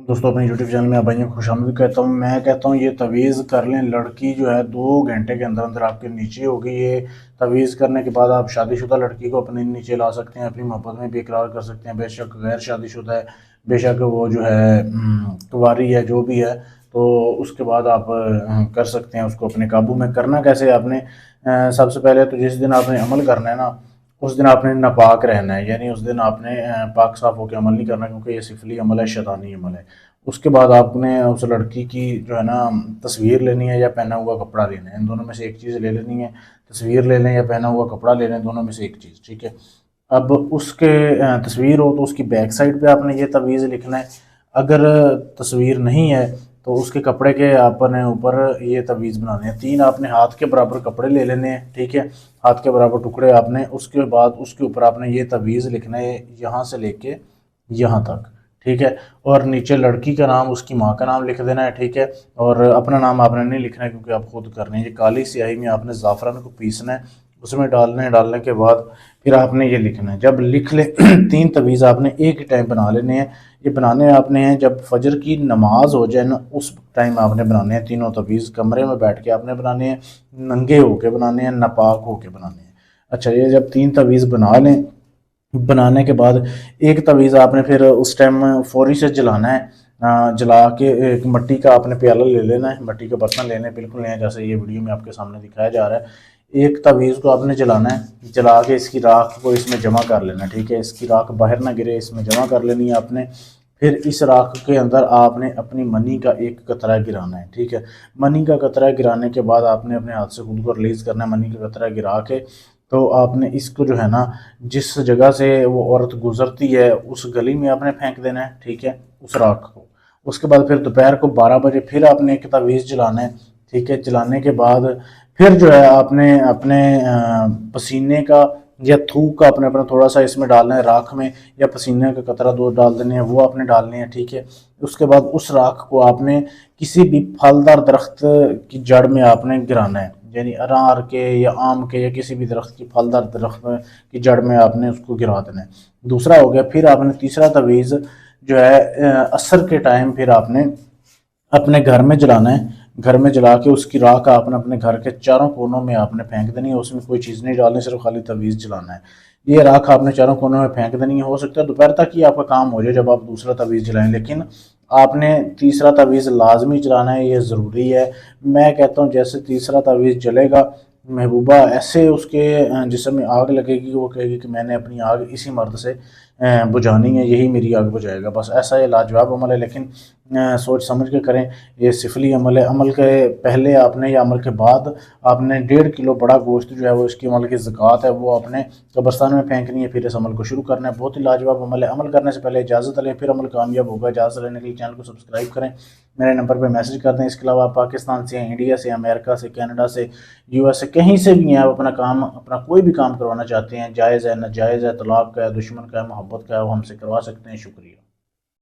دوستوں اپنے YouTube channel میں آپ بھائیوں کو خوش آمدید کہتا ہوں۔ میں کہتا ہوں یہ تویز کر لیں، لڑکی جو ہے 2 گھنٹے کے اندر اندر آپ کے نیچے ہوگی۔ یہ تویز کرنے کے بعد آپ شادی شدہ لڑکی کو اپنے نیچے لا سکتے ہیں، اپنی محبت میں بھی اقرار کر سکتے ہیں، بے شک غیر شادی شدہ ہے، بے شک وہ جو ہے کنواری ہے، جو بھی ہے، تو اس کے بعد آپ کر سکتے ہیں اس کو اپنے قابو میں۔ کرنا کیسے آپ نے؟ سب سے پہلے تو جس دن آپ نے عمل کرنا ہے نا، اس دن آپ نے ناپاک رہنا ہے، یعنی اس دن آپ نے پاک صاف ہو کے عمل نہیں کرنا، کیونکہ یہ سفلی عمل ہے، شیطانی عمل ہے۔ اس کے بعد آپ نے اس لڑکی کی جو ہے نا تصویر لینی ہے یا پہنا ہوا کپڑا لینا ہے، ان دونوں میں سے ایک چیز لے لینی ہے۔ تصویر لے لیں یا پہنا ہوا کپڑا لے لیں، دونوں میں سے ایک چیز، ٹھیک ہے۔ اب اس کے تصویر ہو تو اس کی بیک سائڈ پہ آپ نے یہ تویز لکھنا ہے۔ اگر تصویر نہیں ہے تو اس کے کپڑے کے آپ نے اوپر یہ تویز بنانے ہیں۔ 3 آپ نے ہاتھ کے برابر کپڑے لے لینے ہیں، ٹھیک ہے، ہاتھ کے برابر ٹکڑے آپ نے۔ اس کے بعد اس کے اوپر آپ نے یہ تویز لکھنا ہے، یہاں سے لے کے یہاں تک، ٹھیک ہے۔ اور نیچے لڑکی کا نام، اس کی ماں کا نام لکھ دینا ہے، ٹھیک ہے۔ اور اپنا نام آپ نے نہیں لکھنا ہے کیونکہ آپ خود کر رہے ہیں۔ یہ کالی سیاہی میں آپ نے زعفران کو پیسنا ہے، اس میں ڈالنے کے بعد پھر آپ نے یہ لکھنا ہے۔ جب لکھ لیں 3 تویز آپ نے ایک ہی ٹائم بنا لینے ہیں۔ یہ بنانے آپ نے ہیں جب فجر کی نماز ہو جائے نا، اس ٹائم آپ نے بنانے ہیں تینوں تویز۔ کمرے میں بیٹھ کے آپ نے بنانے ہیں، ننگے ہو کے بنانے ہیں، ناپاک ہو کے بنانے ہیں۔ اچھا، یہ جب 3 تویز بنا لیں، بنانے کے بعد ایک تویز آپ نے پھر اس ٹائم فوری سے جلانا ہے۔ جلا کے ایک مٹی کا آپ نے پیالہ لے لینا ہے، مٹی کا برتن لینا ہے، بالکل نہیں ہے جیسے یہ ویڈیو میں آپ کے سامنے دکھایا جا رہا ہے۔ ایک تویز کو آپ نے جلانا ہے، جلا کے اس کی راکھ کو اس میں جمع کر لینا ہے، ٹھیک ہے۔ اس کی راکھ باہر نہ گرے، اس میں جمع کر لینی ہے آپ نے۔ پھر اس راکھ کے اندر آپ نے اپنی منی کا ایک قطرہ گرانا ہے، ٹھیک ہے۔ منی کا قطرہ گرانے کے بعد آپ نے اپنے ہاتھ سے خود کو ریلیز کرنا ہے۔ منی کا قطرہ گرا کے تو آپ نے اس کو جو ہے نا، جس جگہ سے وہ عورت گزرتی ہے اس گلی میں آپ نے پھینک دینا ہے، ٹھیک ہے، اس راکھ کو۔ اس کے بعد پھر دوپہر کو 12 بجے پھر آپ نے ایک تویز جلانا ہے، ٹھیک ہے۔ جلانے کے بعد پھر جو ہے آپ نے اپنے پسینے کا یا تھوک کا اپنا تھوڑا سا اس میں ڈالنا ہے راکھ میں، یا پسینے کا قطرہ 2 ڈال دینے ہیں، وہ آپ نے ڈالنے ہیں، ٹھیک ہے۔ اس کے بعد اس راکھ کو آپ نے کسی بھی پھلدار درخت کی جڑ میں آپ نے گرانا ہے، یعنی انار کے یا آم کے یا کسی بھی درخت کی پھلدار درخت کی جڑ میں آپ نے اس کو گرا دینا ہے۔ دوسرا ہو گیا۔ پھر آپ نے تیسرا تویز جو ہے عصر کے ٹائم پھر آپ نے اپنے گھر میں جلانا ہے۔ گھر میں جلا کے اس کی راکھ آپ نے اپنے گھر کے چاروں کونوں میں آپ نے پھینک دینی ہے، اس میں کوئی چیز نہیں ڈالنی، صرف خالی تویز جلانا ہے۔ یہ راکھ آپ نے چاروں کونوں میں پھینک دینی ہے۔ ہو سکتا ہے دوپہر تک ہی آپ کا کام ہو جائے جب آپ دوسرا تویز جلائیں، لیکن آپ نے تیسرا تویز لازمی جلانا ہے، یہ ضروری ہے۔ میں کہتا ہوں جیسے تیسرا تویز جلے گا، محبوبہ ایسے اس کے جسم میں آگ لگے گی، وہ کہے گی کہ میں نے اپنی آگ اسی مرد سے بجھانی ہے، یہی میری آگ بجھائے گا، بس ایسا یہ لاجواب عمل ہے۔ لیکن سوچ سمجھ کے کریں، یہ سفلی عمل ہے۔ عمل کے پہلے آپ نے یا عمل کے بعد آپ نے 1.5 کلو بڑا گوشت جو ہے وہ اس کی عمل کی زکوٰۃ ہے، وہ اپنے قبرستان میں پھینکنی ہے، پھر اس عمل کو شروع کرنا ہے۔ بہت ہی لاجواب عمل ہے۔ عمل کرنے سے پہلے اجازت لیں، پھر عمل کامیاب ہوگا۔ اجازت لینے کے لیے چینل کو سبسکرائب کریں، میرے نمبر پہ میسج کر دیں۔ اس کے علاوہ آپ پاکستان سے ہیں، انڈیا سے، امریکہ سے، کینیڈا سے، US سے، کہیں سے بھی ہیں، آپ اپنا کوئی بھی کام کروانا چاہتے ہیں، جائز ہے، ناجائز ہے، طلاق کا ہے، دشمن کا ہے، محبت کا ہے، وہ ہم سے کروا سکتے ہیں۔ شکریہ۔